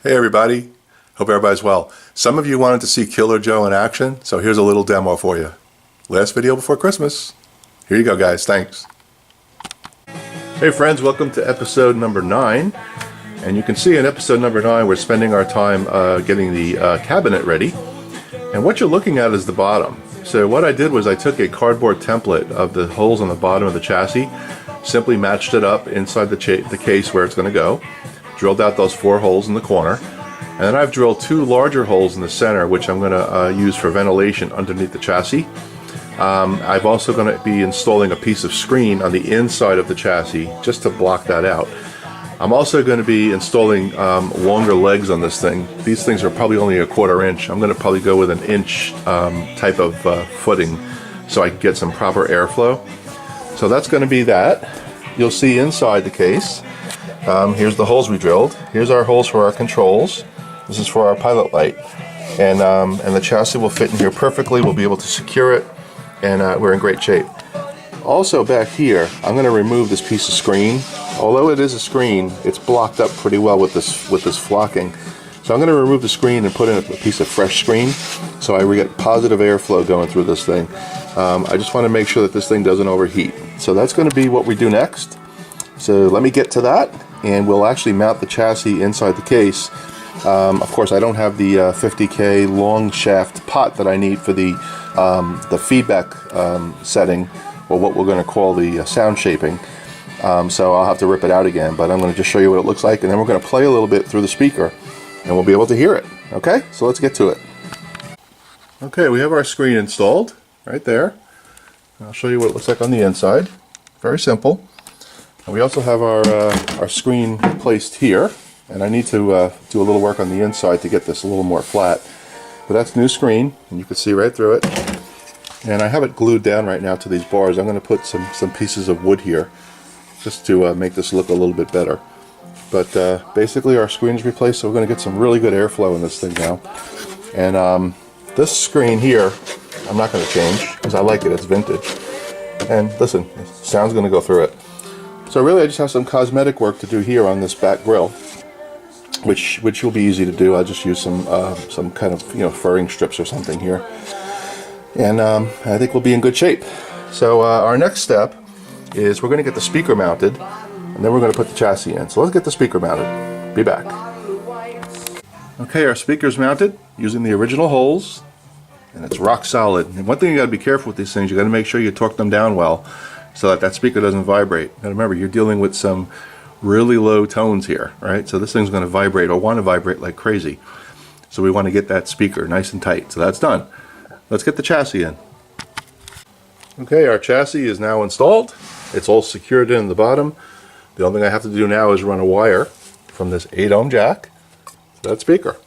Hey everybody, hope everybody's well. Some of you wanted to see Killer Joe in action, so here's a little demo for you. Last video before Christmas. Here you go guys, thanks. Hey friends, welcome to episode number 9. And you can see in episode number 9 we're spending our time getting the cabinet ready. And what you're looking at is the bottom. So what I did was I took a cardboard template of the holes on the bottom of the chassis, simply matched it up inside the case where it's going to go. Drilled out those 4 holes in the corner, and then I've drilled 2 larger holes in the center, which I'm going to use for ventilation underneath the chassis. I'm also going to be installing a piece of screen on the inside of the chassis just to block that out. I'm also going to be installing longer legs on this thing. These things are probably only a 1/4 inch. I'm going to probably go with an inch type of footing so I can get some proper airflow. So that's going to be that. You'll see inside the case. Here's the holes we drilled. Here's our holes for our controls. This is for our pilot light. And the chassis will fit in here perfectly. We'll be able to secure it, and we're in great shape. Also back here, I'm going to remove this piece of screen. Although it is a screen, it's blocked up pretty well with this flocking. So I'm going to remove the screen and put in a piece of fresh screen so I get positive airflow going through this thing. I just want to make sure that this thing doesn't overheat. So that's going to be what we do next. So let me get to that, and we'll actually mount the chassis inside the case. Of course, I don't have the 50K long shaft pot that I need for the feedback setting, or what we're going to call the sound shaping. So I'll have to rip it out again, but I'm going to just show you what it looks like, and then we're going to play a little bit through the speaker, and we'll be able to hear it. Okay, so let's get to it. Okay, we have our screen installed right there. I'll show you what it looks like on the inside. Very simple. And we also have our screen placed here, and I need to do a little work on the inside to get this a little more flat. But that's new screen, and you can see right through it. And I have it glued down right now to these bars. I'm going to put some pieces of wood here just to make this look a little bit better. But basically our screen is replaced, so we're going to get some really good airflow in this thing now. And this screen here, I'm not going to change because I like it. It's vintage. And listen, sound's going to go through it. So really I just have some cosmetic work to do here on this back grill, which will be easy to do. I'll just use some kind of furring strips or something here, and I think we'll be in good shape. So our next step is we're going to get the speaker mounted, and then we're going to put the chassis in. So let's get the speaker mounted. Be back. Okay, our speaker's mounted using the original holes, and it's rock solid. And one thing you got to be careful with these things, you got to make sure you torque them down well, so that speaker doesn't vibrate. Now remember, you're dealing with some really low tones here, right? So this thing's going to vibrate, or want to vibrate like crazy. So we want to get that speaker nice and tight. So that's done. Let's get the chassis in. Okay, our chassis is now installed. It's all secured in the bottom. The only thing I have to do now is run a wire from this 8-ohm jack to that speaker.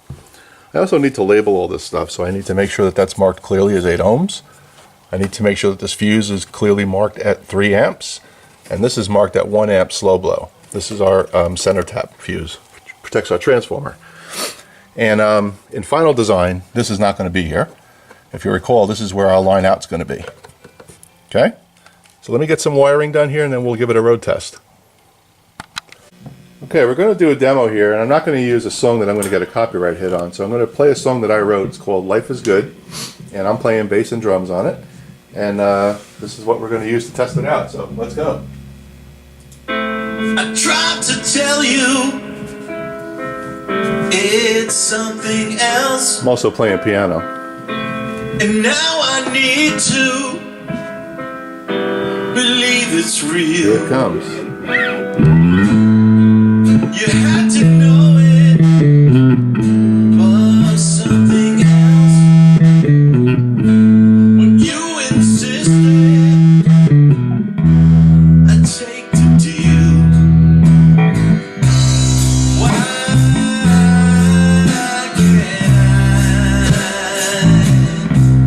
I also need to label all this stuff, so I need to make sure that that's marked clearly as 8 ohms. I need to make sure that this fuse is clearly marked at 3 amps, and this is marked at 1 amp slow blow. This is our center tap fuse, which protects our transformer. And in final design, this is not going to be here. If you recall, this is where our line out's going to be. Okay? So let me get some wiring done here, and then we'll give it a road test. Okay, we're going to do a demo here, and I'm not going to use a song that I'm going to get a copyright hit on. So I'm going to play a song that I wrote. It's called Life is Good, and I'm playing bass and drums on it. And this is what we're going to use to test it out, so let's go. I tried to tell you it's something else, I'm also playing piano. and now I need to believe it's real. Here it comes. You had to know it was something else when you insisted I take to you. Why can't I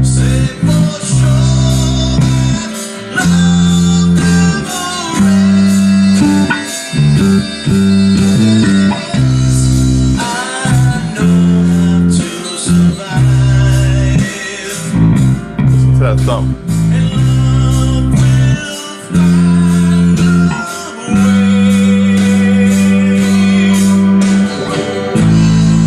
say for sure that love never ends? I know how to survive, Listen to that thump. and love will find a way.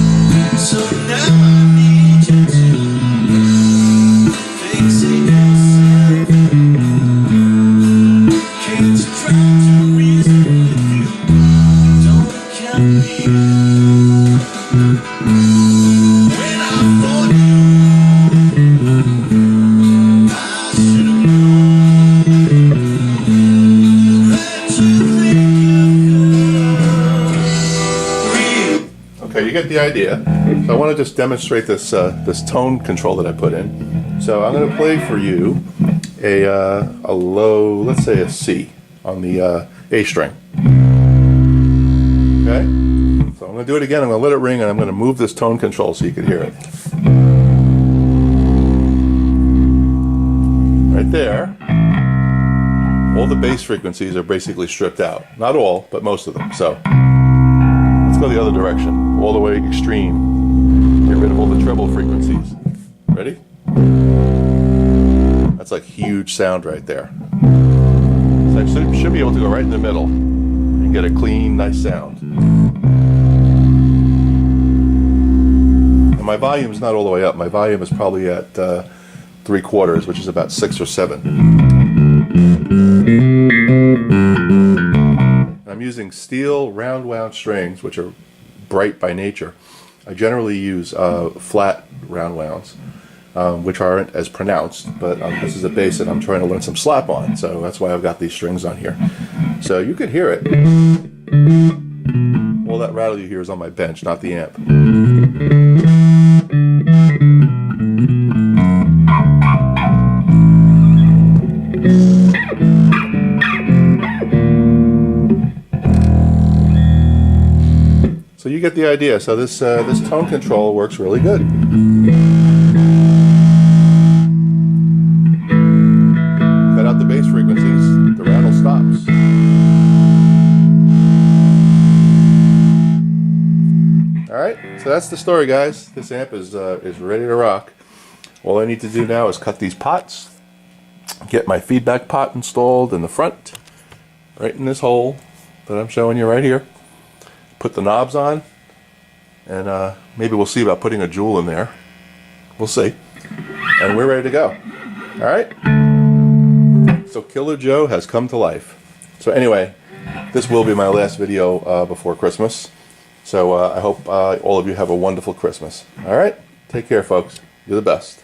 Okay, you get the idea. So I want to just demonstrate this this tone control that I put in. So I'm going to play for you a low, let's say a C on the A string. Okay? So I'm going to do it again. I'm going to let it ring, and I'm going to move this tone control so you can hear it. Right there. All the bass frequencies are basically stripped out. Not all, but most of them. So let's go the other direction, all the way extreme. Get rid of all the treble frequencies. Ready? That's like huge sound right there. So I should be able to go right in the middle and get a clean, nice sound. And my volume's not all the way up. My volume is probably at 3/4, which is about 6 or 7. I'm using steel round wound strings, which are bright by nature. I generally use flat round wounds, which aren't as pronounced, but this is a bass that I'm trying to learn some slap on, so that's why I've got these strings on here. So you can hear it. All that rattle you hear is on my bench, not the amp. So you get the idea. So this tone control works really good. Cut out the bass frequencies, the rattle stops. All right, so that's the story, guys. This amp is ready to rock. All I need to do now is cut these pots, get my feedback pot installed in the front, right in this hole that I'm showing you right here. Put the knobs on, and maybe we'll see about putting a jewel in there. We'll see. And we're ready to go. All right? So Killer Joe has come to life. So anyway, this will be my last video before Christmas. So I hope all of you have a wonderful Christmas. All right? Take care, folks. You're the best.